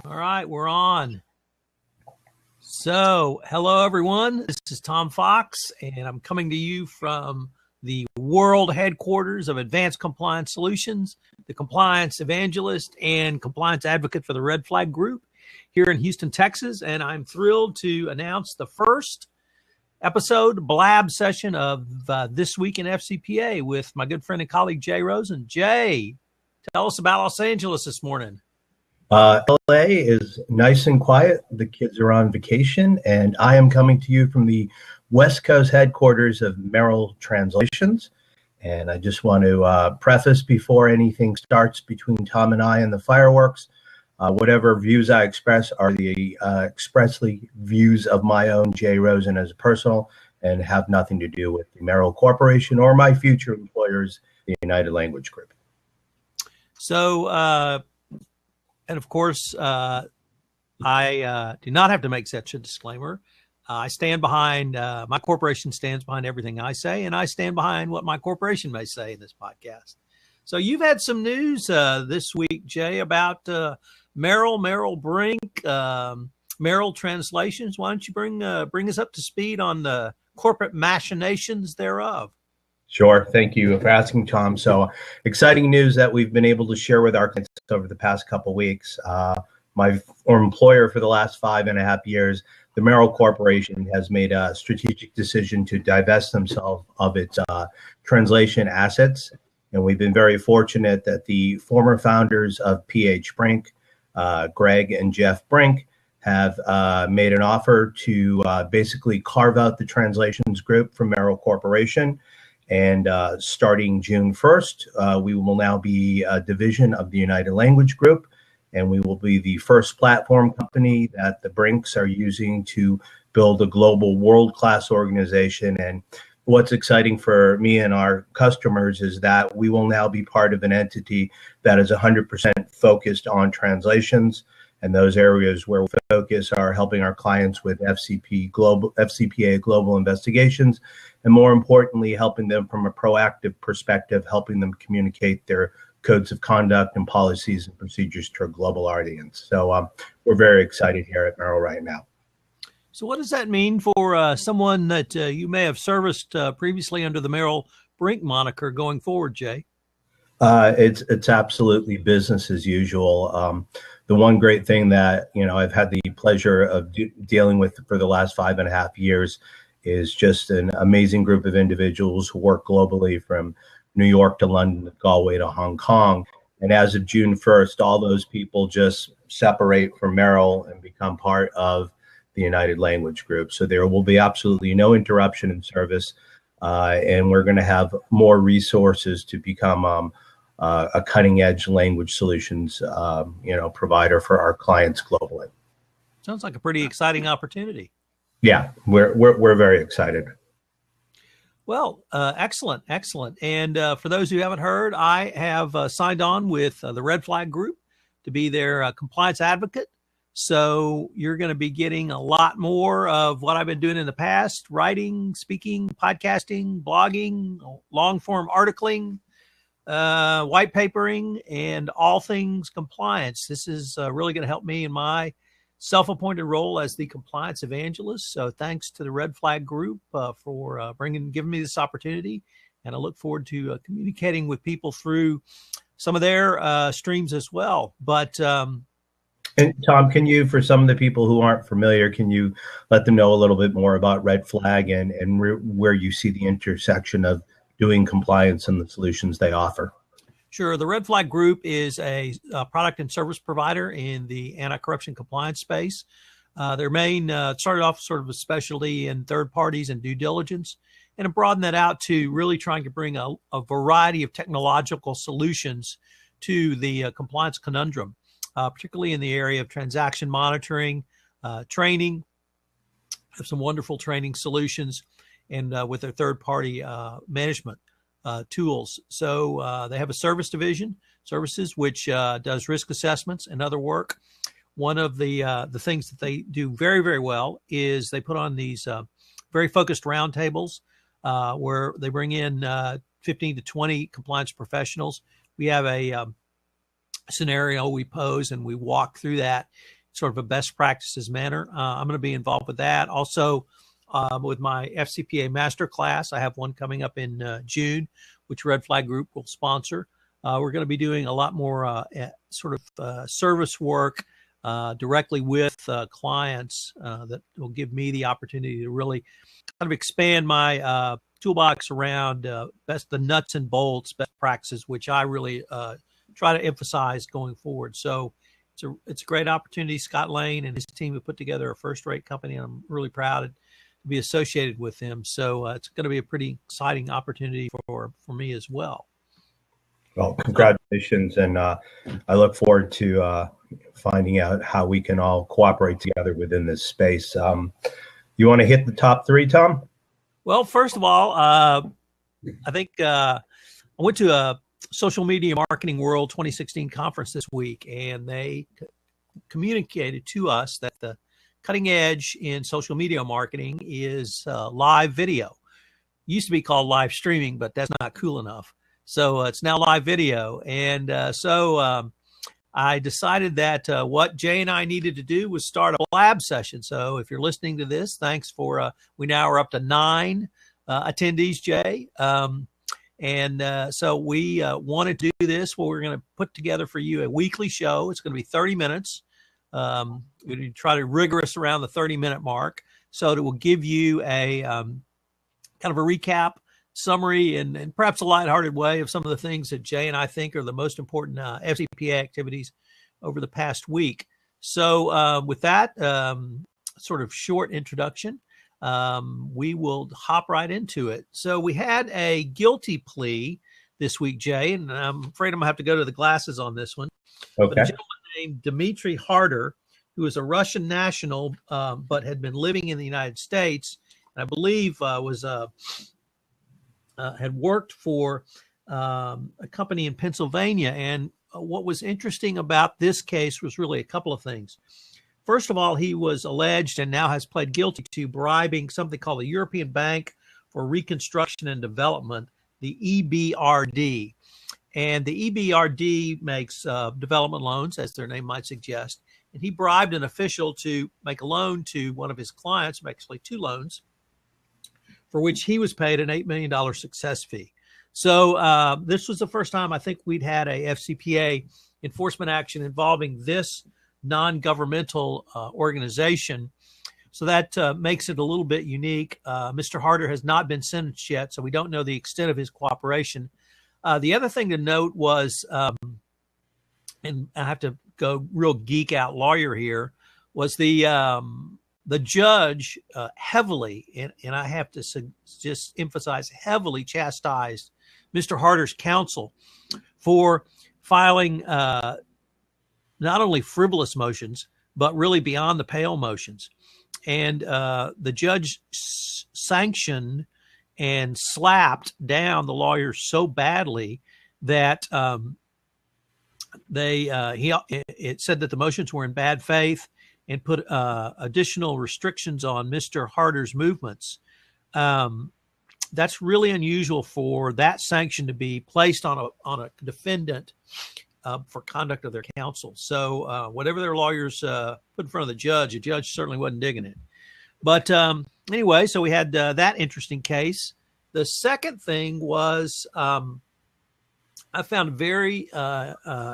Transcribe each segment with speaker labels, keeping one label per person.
Speaker 1: All right, we're on. So, hello everyone. This is Tom Fox, and I'm coming to you from the world headquarters of Advanced Compliance Solutions, the Compliance Evangelist and Compliance Advocate for the Red Flag Group here in Houston, Texas. And I'm thrilled to announce the first episode blab session of This Week in FCPA with my good friend and colleague, Jay Rosen. Jay, tell us about Los Angeles this morning.
Speaker 2: LA is nice and quiet. The kids are on vacation, and I am coming to you from the West Coast headquarters of Merrill Translations. And I just want to preface before anything starts between Tom and I and the fireworks, whatever views I express are the expressly views of my own Jay Rosen as a personal and have nothing to do with the Merrill Corporation or my future employers, the United Language Group.
Speaker 1: So, and of course, I do not have to make such a disclaimer. I stand behind, my corporation stands behind everything I say, and I stand behind what my corporation may say in this podcast. So you've had some news this week, Jay, about Merrill Brink, Merrill Translations. Why don't you bring us up to speed on the corporate machinations thereof?
Speaker 2: Sure. Thank you for asking, Tom. So exciting news that we've been able to share with our clients over the past couple of weeks. My employer for the last 5.5 years, the Merrill Corporation, has made a strategic decision to divest themselves of its translation assets. And we've been very fortunate that the former founders of PH Brink, Greg and Jeff Brink, have made an offer to basically carve out the translations group from Merrill Corporation. And starting June 1st, we will now be a division of the United Language Group, and we will be the first platform company that the Brinks are using to build a global world-class organization. And what's exciting for me and our customers is that we will now be part of an entity that is 100% focused on translations. And those areas where we focus are helping our clients with FCPA global investigations, and more importantly, helping them from a proactive perspective, helping them communicate their codes of conduct and policies and procedures to a global audience. So we're very excited here at Merrill right now.
Speaker 1: So what does that mean for someone that you may have serviced previously under the Merrill Brink moniker going forward, Jay?
Speaker 2: It's absolutely business as usual. The one great thing that, I've had the pleasure of dealing with for the last 5.5 years is just an amazing group of individuals who work globally from New York to London, Galway to Hong Kong. And as of June 1st, all those people just separate from Merrill and become part of the United Language Group. So there will be absolutely no interruption in service. And we're going to have more resources to become a cutting edge language solutions, provider for our clients globally.
Speaker 1: Sounds like a pretty exciting opportunity.
Speaker 2: Yeah, we're very excited.
Speaker 1: Well, excellent. And for those who haven't heard, I have signed on with the Red Flag Group to be their compliance advocate. So you're going to be getting a lot more of what I've been doing in the past: writing, speaking, podcasting, blogging, long form articling, white papering, and all things compliance. This is really going to help me in my self-appointed role as the compliance evangelist. So thanks to the Red Flag Group for giving me this opportunity. And I look forward to communicating with people through some of their streams as well. But
Speaker 2: and Tom, can you, for some of the people who aren't familiar, can you let them know a little bit more about Red Flag and where you see the intersection of doing compliance and the solutions they offer?
Speaker 1: Sure. The Red Flag Group is a product and service provider in the anti-corruption compliance space. Their main started off sort of a specialty in third parties and due diligence, and have broadened that out to really trying to bring a variety of technological solutions to the compliance conundrum, particularly in the area of transaction monitoring, training. Have some wonderful training solutions, and with their third-party management tools. So they have a service division, services, which does risk assessments and other work. One of the things that they do very, very well is they put on these very focused roundtables where they bring in 15 to 20 compliance professionals. We have a scenario we pose and we walk through that sort of a best practices manner. I'm going to be involved with that. Also, with my FCPA masterclass, I have one coming up in June, which Red Flag Group will sponsor. We're going to be doing a lot more sort of service work directly with clients that will give me the opportunity to really kind of expand my toolbox around the nuts and bolts, best practices, which I really try to emphasize going forward. So it's a great opportunity. Scott Lane and his team have put together a first-rate company, and I'm really proud to be associated with them. So it's going to be a pretty exciting opportunity for me as well.
Speaker 2: Well, congratulations, and I look forward to finding out how we can all cooperate together within this space. You want to hit the top three, Tom?
Speaker 1: Well, first of all, I think I went to a Social Media Marketing World 2016 conference this week, and they communicated to us that the cutting edge in social media marketing is live video. It used to be called live streaming, but that's not cool enough. So it's now live video. And so I decided that what Jay and I needed to do was start a lab session. So if you're listening to this, thanks for, we now are up to 9 attendees, Jay. So we wanted to do this. Well, we're going to put together for you a weekly show. It's going to be 30 minutes. We're going to try to rigorous around the 30-minute mark. So it will give you a kind of a recap, summary, and perhaps a lighthearted way of some of the things that Jay and I think are the most important FCPA activities over the past week. So with that sort of short introduction, we will hop right into it. So we had a guilty plea this week, Jay, and I'm afraid I'm going to have to go to the glasses on this one.
Speaker 2: Okay.
Speaker 1: But a gentleman named Dmitry Harder, who is a Russian national, but had been living in the United States, and I believe had worked for a company in Pennsylvania. And what was interesting about this case was really a couple of things. First of all, he was alleged and now has pled guilty to bribing something called the European Bank for Reconstruction and Development, the EBRD. And the EBRD makes development loans, as their name might suggest. And he bribed an official to make a loan to one of his clients, actually 2 loans, for which he was paid an $8 million success fee. So this was the first time I think we'd had a FCPA enforcement action involving this non-governmental organization. So that makes it a little bit unique. Mr. Harder has not been sentenced yet, so we don't know the extent of his cooperation. The other thing to note was, and I have to go real geek out lawyer here, was the judge heavily, and I have to just emphasize, heavily chastised Mr. Harder's counsel for filing not only frivolous motions, but really beyond the pale motions. And the judge sanctioned and slapped down the lawyers so badly that it said that the motions were in bad faith and put additional restrictions on Mr. Harder's movements. That's really unusual for that sanction to be placed on a defendant for conduct of their counsel. So whatever their lawyers put in front of the judge certainly wasn't digging it. But anyway, so we had that interesting case. The second thing was I found very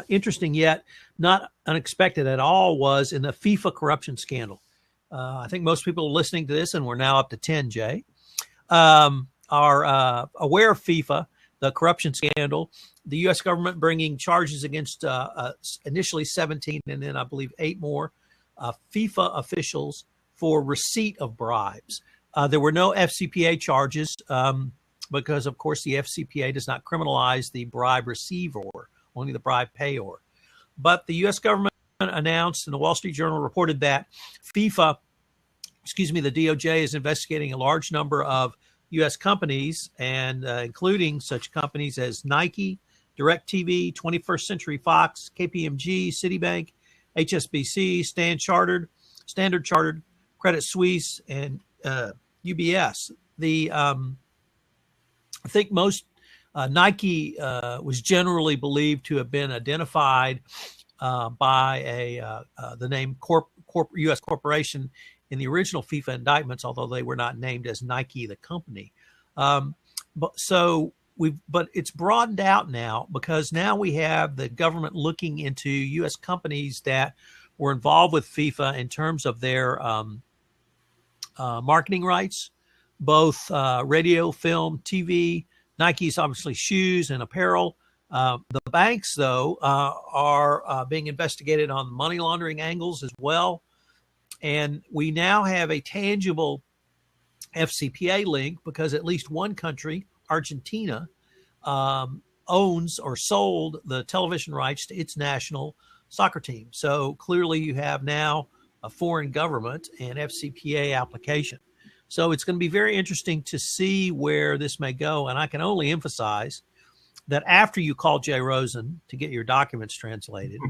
Speaker 1: interesting, yet not unexpected at all, was in the FIFA corruption scandal. I think most people listening to this, and we're now up to 10, Jay, are aware of FIFA, the corruption scandal, the U.S. government bringing charges against initially 17 and then I believe 8 more FIFA officials for receipt of bribes. There were no FCPA charges because, of course, the FCPA does not criminalize the bribe receiver, only the bribe payor. But the U.S. government announced, and the Wall Street Journal reported that the DOJ is investigating a large number of U.S. companies, and including such companies as Nike, DirecTV, 21st Century Fox, KPMG, Citibank, HSBC, Standard Chartered, Credit Suisse, and UBS. I think most Nike was generally believed to have been identified by the name U.S. corporation in the original FIFA indictments, although they were not named as Nike, the company. But it's broadened out now, because now we have the government looking into U.S. companies that were involved with FIFA in terms of their marketing rights, both radio, film, TV. Nike's obviously shoes and apparel. The banks, though, are being investigated on money laundering angles as well. And we now have a tangible FCPA link, because at least one country, Argentina, owns or sold the television rights to its national soccer team. So clearly you have now a foreign government and FCPA application. So it's going to be very interesting to see where this may go. And I can only emphasize that after you call Jay Rosen to get your documents translated,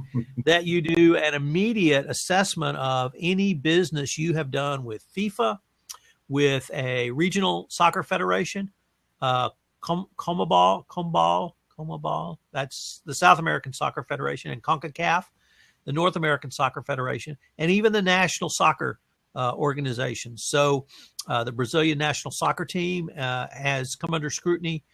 Speaker 1: that you do an immediate assessment of any business you have done with FIFA, with a regional soccer federation, CONMEBOL, that's the South American Soccer Federation, and CONCACAF, the North American Soccer Federation, and even the national soccer organizations. So the Brazilian national soccer team has come under scrutiny.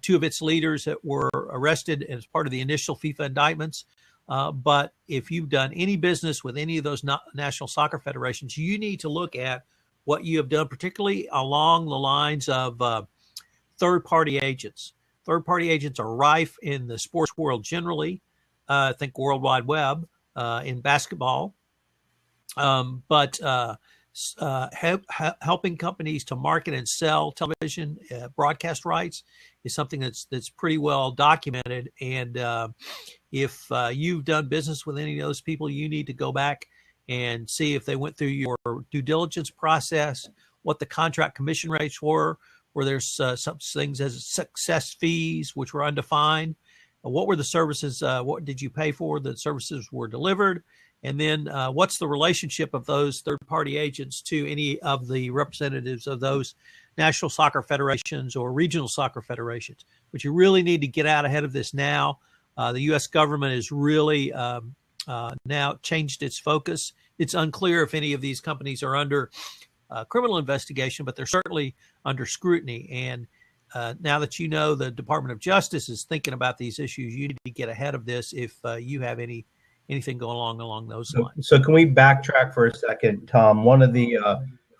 Speaker 1: Two of its leaders that were arrested as part of the initial FIFA indictments. But if you've done any business with any of those national soccer federations, you need to look at what you have done, particularly along the lines of third-party agents. Third-party agents are rife in the sports world generally. I think World Wide Web in basketball. But helping companies to market and sell television broadcast rights is something that's pretty well documented. And if you've done business with any of those people, you need to go back and see if they went through your due diligence process, what the contract commission rates were there's some things as success fees, which were undefined. What were the services? What did you pay for? The services were delivered. And then what's the relationship of those third-party agents to any of the representatives of those national soccer federations or regional soccer federations? But you really need to get out ahead of this now. The U.S. government has really now changed its focus. It's unclear if any of these companies are under criminal investigation, but they're certainly under scrutiny. And now that you know the Department of Justice is thinking about these issues, you need to get ahead of this if you have anything going along those lines.
Speaker 2: So can we backtrack for a second, Tom? One of the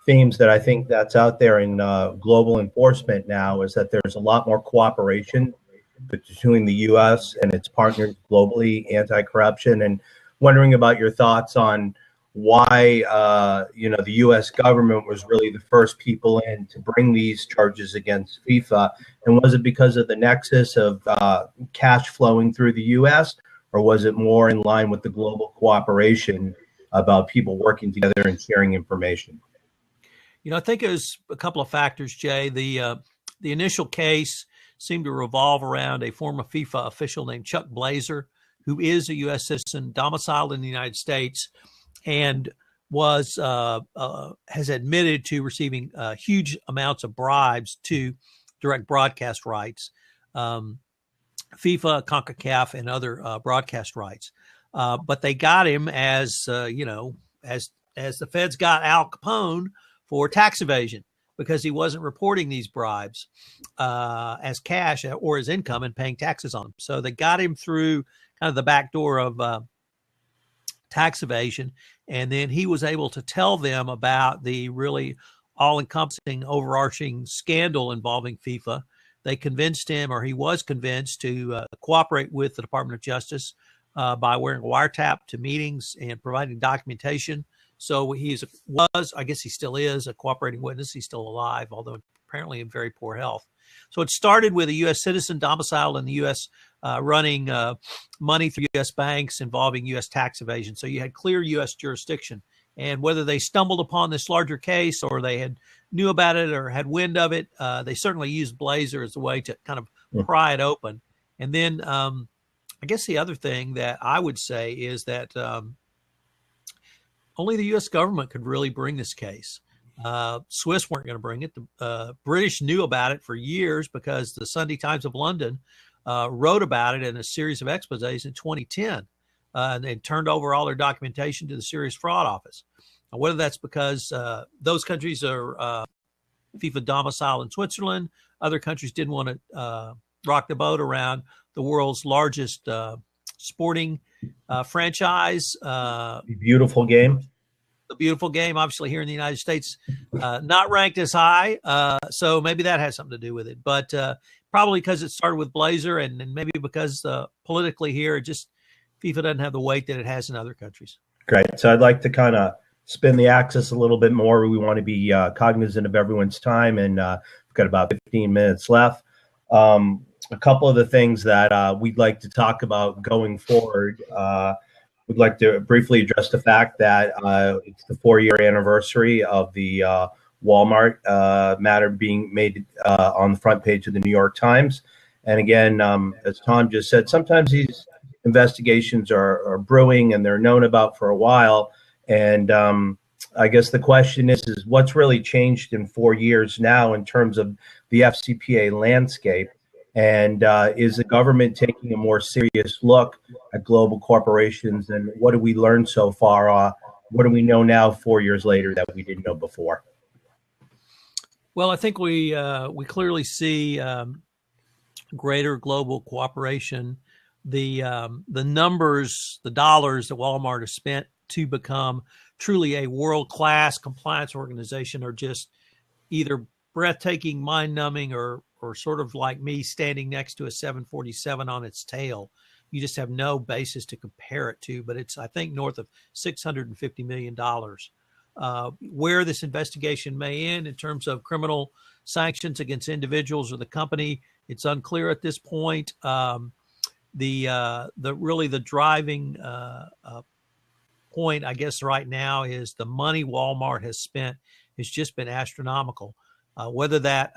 Speaker 2: themes that I think that's out there in global enforcement now is that there's a lot more cooperation between the U.S. and its partners globally, anti-corruption, and wondering about your thoughts on why the U.S. government was really the first people in to bring these charges against FIFA, and was it because of the nexus of cash flowing through the U.S., or was it more in line with the global cooperation about people working together and sharing information?
Speaker 1: I think it was a couple of factors, Jay. The initial case seemed to revolve around a former FIFA official named Chuck Blazer, who is a U.S. citizen domiciled in the United States, and has admitted to receiving huge amounts of bribes to direct broadcast rights, FIFA, CONCACAF, and other broadcast rights. But they got him as the feds got Al Capone for tax evasion, because he wasn't reporting these bribes as cash or as income and paying taxes on them. So they got him through kind of the back door of tax evasion. And then he was able to tell them about the really all-encompassing, overarching scandal involving FIFA. They convinced him, or he was convinced, to cooperate with the Department of Justice by wearing a wiretap to meetings and providing documentation. So he was, I guess he still is, a cooperating witness. He's still alive, although apparently in very poor health. So it started with a U.S. citizen domiciled in the U.S. Running money through U.S. banks involving U.S. tax evasion. So you had clear U.S. jurisdiction. And whether they stumbled upon this larger case or they knew about it or had wind of it, they certainly used Blazer as a way to kind of pry it open. And then I guess the other thing that I would say is that only the U.S. government could really bring this case. Swiss weren't going to bring it. The British knew about it for years because the Sunday Times of London wrote about it in a series of exposés in 2010. and turned over all their documentation to the Serious Fraud Office. Now, whether that's because those countries are FIFA domicile in Switzerland, other countries didn't want to rock the boat around the world's largest sporting franchise.
Speaker 2: Beautiful game.
Speaker 1: The beautiful game, obviously here in the United States, not ranked as high. So maybe that has something to do with it. But probably because it started with Blazer, and maybe because politically here, FIFA doesn't have the weight that it has in other countries.
Speaker 2: Great. So I'd like to kind of spin the axis a little bit more. We want to be cognizant of everyone's time, and we've got about 15 minutes left. A couple of the things that we'd like to talk about going forward. We'd like to briefly address the fact that it's the 4-year anniversary of the Wal-Mart matter being made on the front page of the New York Times. And again, as Tom just said, sometimes these investigations are brewing and they're known about for a while. And I guess the question is what's really changed in 4 years now in terms of the FCPA landscape? And is the government taking a more serious look at global corporations? And what do we learn so far? What do we know now 4 years later that we didn't know before?
Speaker 1: Well, I think we clearly see greater global cooperation. The numbers, the dollars that Walmart has spent to become truly a world-class compliance organization are just either breathtaking, mind-numbing, or sort of like me standing next to a 747 on its tail. You just have no basis to compare it to, but it's, I think, north of $650 million. Where this investigation may end in terms of criminal sanctions against individuals or the company, it's unclear at this point. The driving point, I guess, right now is the money Walmart has spent has just been astronomical. Whether that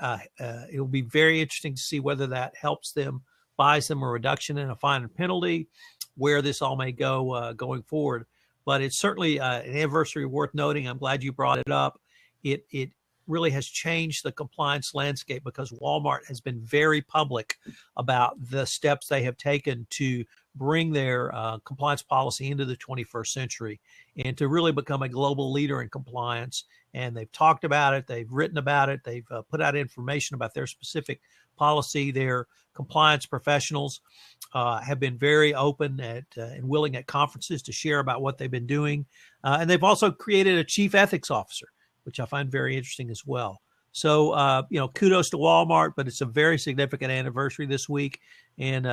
Speaker 1: it will be very interesting to see whether that helps them, buys them a reduction in a fine and penalty, where this all may go going forward. But it's certainly an anniversary worth noting. I'm glad you brought it up. It really has changed the compliance landscape because Walmart has been very public about the steps they have taken to bring their compliance policy into the 21st century and to really become a global leader in compliance. And they've talked about it. They've written about it. They've put out information about their specific policy. Their compliance professionals have been very open and willing at conferences to share about what they've been doing. And they've also created a chief ethics officer, which I find very interesting as well. So, kudos to Walmart, but it's a very significant anniversary this week. And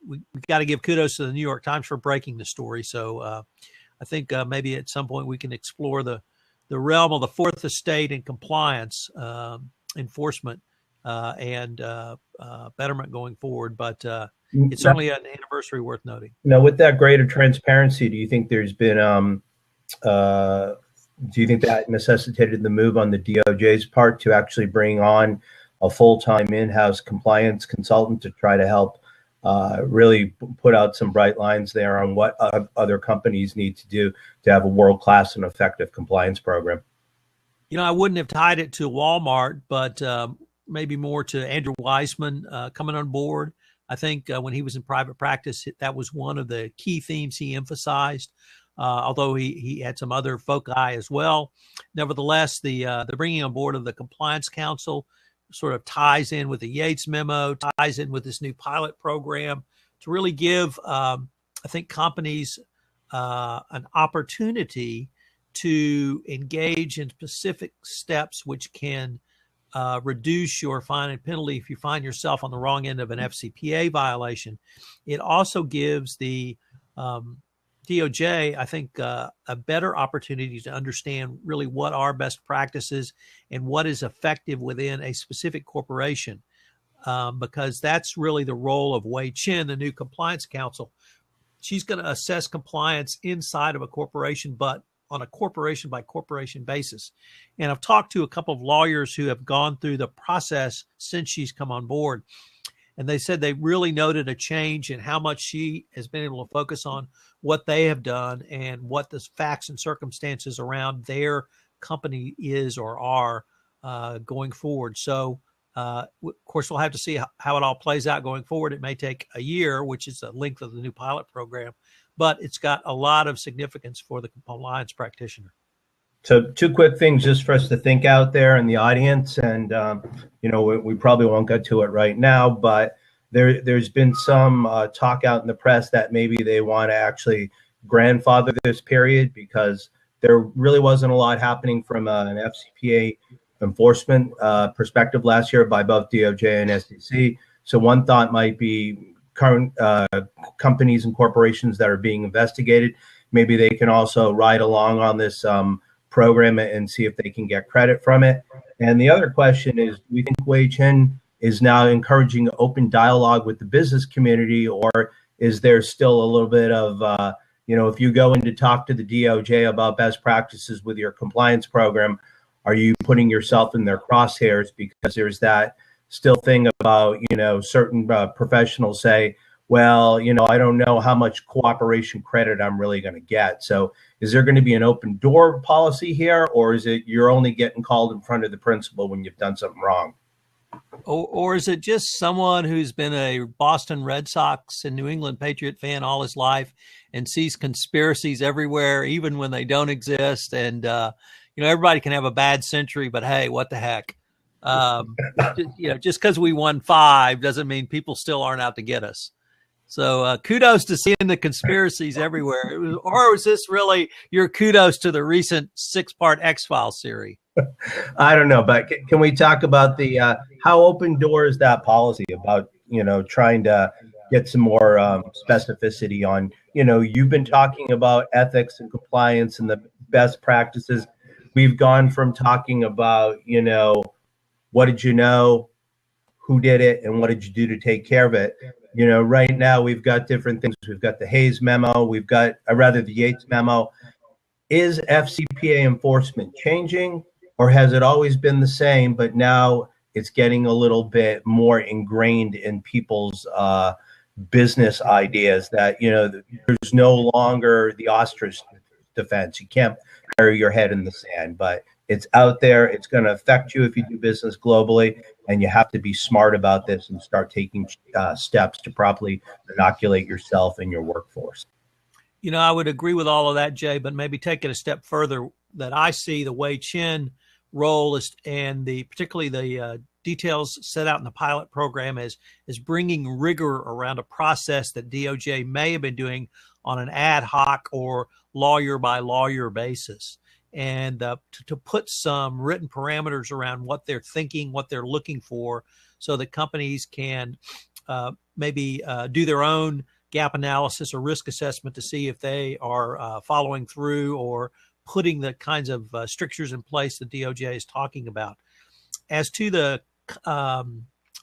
Speaker 1: we got to give kudos to the New York Times for breaking the story. So I think maybe at some point we can explore the realm of the fourth estate and compliance enforcement and betterment going forward. But it's certainly an anniversary worth noting.
Speaker 2: Now, with that greater transparency, do you think there's been do you think that necessitated the move on the DOJ's part to actually bring on a full-time in-house compliance consultant to try to help really put out some bright lines there on what other companies need to do to have a world-class and effective compliance program?
Speaker 1: I wouldn't have tied it to Walmart, but maybe more to Andrew Weissman coming on board. I think when he was in private practice, that was one of the key themes he emphasized. Although he had some other foci as well. Nevertheless, the bringing on board of the Compliance Counsel sort of ties in with the Yates Memo, ties in with this new pilot program to really give, I think, companies an opportunity to engage in specific steps which can reduce your fine and penalty if you find yourself on the wrong end of an FCPA violation. It also gives the DOJ, I think, a better opportunity to understand really what are best practices and what is effective within a specific corporation, because that's really the role of Wei Chin, the new compliance counsel. She's going to assess compliance inside of a corporation, but on a corporation by corporation basis. And I've talked to a couple of lawyers who have gone through the process since she's come on board. And they said they really noted a change in how much she has been able to focus on what they have done and what the facts and circumstances around their company is or are going forward. So, of course, we'll have to see how it all plays out going forward. It may take a year, which is the length of the new pilot program. but it's got a lot of significance for the compliance practitioner.
Speaker 2: So two quick things just for us to think out there in the audience, and we probably won't get to it right now, but there's been some talk out in the press that maybe they want to actually grandfather this period because there really wasn't a lot happening from an FCPA enforcement perspective last year by both DOJ and SEC. So one thought might be current companies and corporations that are being investigated, maybe they can also ride along on this program and see if they can get credit from it. And the other question is, do we think Wei Chin is now encouraging open dialogue with the business community, or is there still a little bit of, if you go in to talk to the DOJ about best practices with your compliance program, are you putting yourself in their crosshairs? Because there's that still thing about, certain professionals say, well, I don't know how much cooperation credit I'm really going to get. So is there going to be an open door policy here, or is it you're only getting called in front of the principal when you've done something wrong?
Speaker 1: Or is it just someone who's been a Boston Red Sox and New England Patriot fan all his life and sees conspiracies everywhere, even when they don't exist? And, everybody can have a bad century, but hey, what the heck? Just because we won 5 doesn't mean people still aren't out to get us. So kudos to seeing the conspiracies everywhere. Or was this really your kudos to the recent 6-part X-Files series?
Speaker 2: I don't know, but can we talk about the how open door is that policy about, trying to get some more specificity on, you've been talking about ethics and compliance and the best practices. We've gone from talking about, what did you know, who did it, and what did you do to take care of it? Right now we've got different things. We've got the Hayes Memo. We've got, the Yates Memo. Is FCPA enforcement changing, or has it always been the same, but now it's getting a little bit more ingrained in people's business ideas that, there's no longer the ostrich defense. You can't bury your head in the sand, but it's out there. It's going to affect you if you do business globally, and you have to be smart about this and start taking steps to properly inoculate yourself and your workforce.
Speaker 1: I would agree with all of that, Jay, but maybe take it a step further. That I see the Wei Chin role is, and particularly the details set out in the pilot program is bringing rigor around a process that DOJ may have been doing on an ad hoc or lawyer by lawyer basis. And to put some written parameters around what they're thinking, what they're looking for, so that companies can maybe do their own gap analysis or risk assessment to see if they are following through or putting the kinds of strictures in place that DOJ is talking about. As to the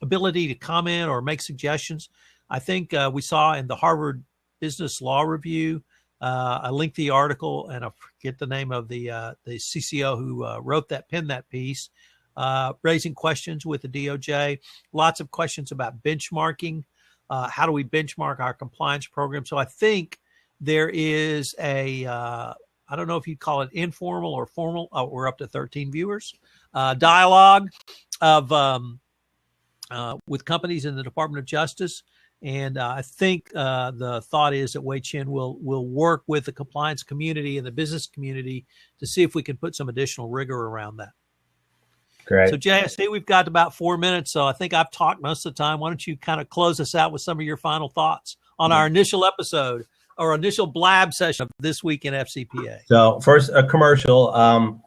Speaker 1: ability to comment or make suggestions, I think we saw in the Harvard Business Law Review a lengthy article, and I forget the name of the CCO who penned that piece, raising questions with the DOJ, lots of questions about benchmarking. How do we benchmark our compliance program? So I think there is I don't know if you'd call it informal or formal. We're up to 13 viewers. Dialogue of with companies in the Department of Justice. And I think the thought is that Wei Chin will work with the compliance community and the business community to see if we can put some additional rigor around that.
Speaker 2: Great.
Speaker 1: So, Jay, I see we've got about 4 minutes, so I think I've talked most of the time. Why don't you kind of close us out with some of your final thoughts on our initial episode or initial blab session of This Week in FCPA?
Speaker 2: So first, a commercial.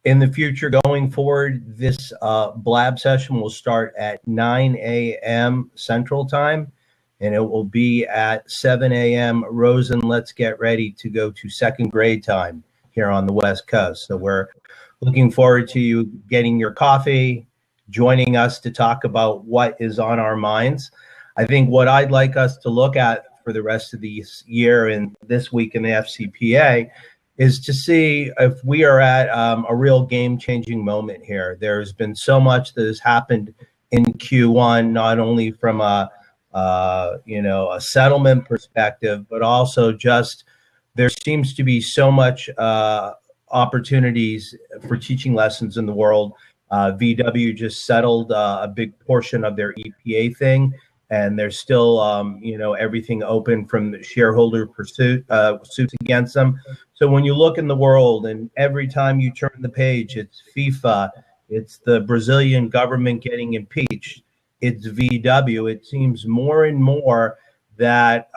Speaker 2: In the future, going forward, this blab session will start at 9 a.m. Central Time, and it will be at 7 a.m. Rosen. Let's get ready to go to second grade time here on the West Coast. So we're looking forward to you getting your coffee, joining us to talk about what is on our minds. I think what I'd like us to look at for the rest of this year and This Week in the FCPA is to see if we are at a real game-changing moment here. There's been so much that has happened in Q1, not only from a settlement perspective, but also just there seems to be so much opportunities for teaching lessons in the world. VW just settled a big portion of their EPA thing, and there's still, everything open from the shareholder suits against them. So when you look in the world, and every time you turn the page, it's FIFA, it's the Brazilian government getting impeached, it's VW. It seems more and more that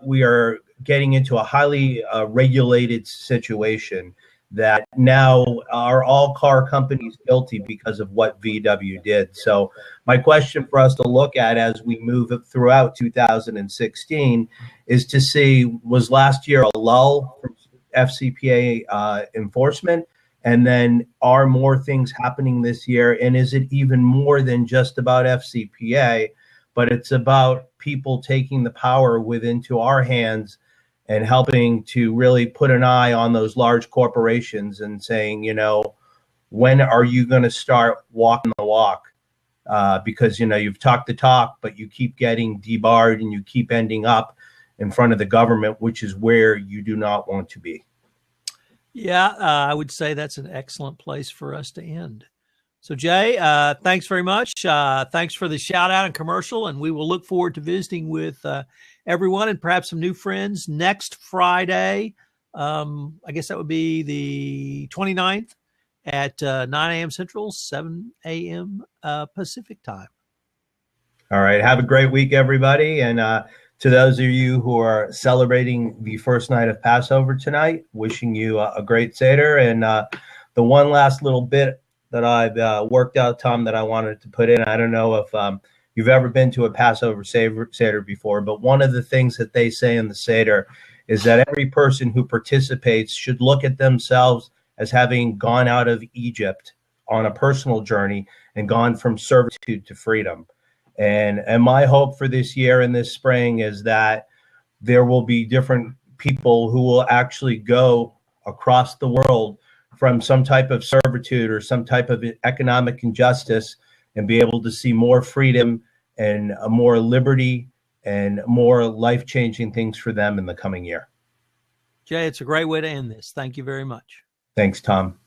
Speaker 2: we are getting into a highly regulated situation, that now are all car companies guilty because of what VW did. So my question for us to look at as we move throughout 2016 is to see, was last year a lull from FCPA enforcement? And then are more things happening this year? And is it even more than just about FCPA, but it's about people taking the power into our hands and helping to really put an eye on those large corporations and saying, when are you going to start walking the walk? Because, you've talked the talk, but you keep getting debarred and you keep ending up in front of the government, which is where you do not want to be.
Speaker 1: Yeah, I would say that's an excellent place for us to end. So, Jay, thanks very much. Thanks for the shout out and commercial, and we will look forward to visiting with everyone and perhaps some new friends next Friday. I guess that would be the 29th at 9 a.m. Central, 7 a.m. Pacific time.
Speaker 2: All right. Have a great week, everybody. And to those of you who are celebrating the first night of Passover tonight, wishing you a great Seder. And the one last little bit that I've worked out, Tom, that I wanted to put in, I don't know if you've ever been to a Passover Seder before, but one of the things that they say in the Seder is that every person who participates should look at themselves as having gone out of Egypt on a personal journey and gone from servitude to freedom. And my hope for this year and this spring is that there will be different people who will actually go across the world from some type of servitude or some type of economic injustice and be able to see more freedom and more liberty and more life-changing things for them in the coming year.
Speaker 1: Jay, it's a great way to end this. Thank you very much.
Speaker 2: Thanks, Tom.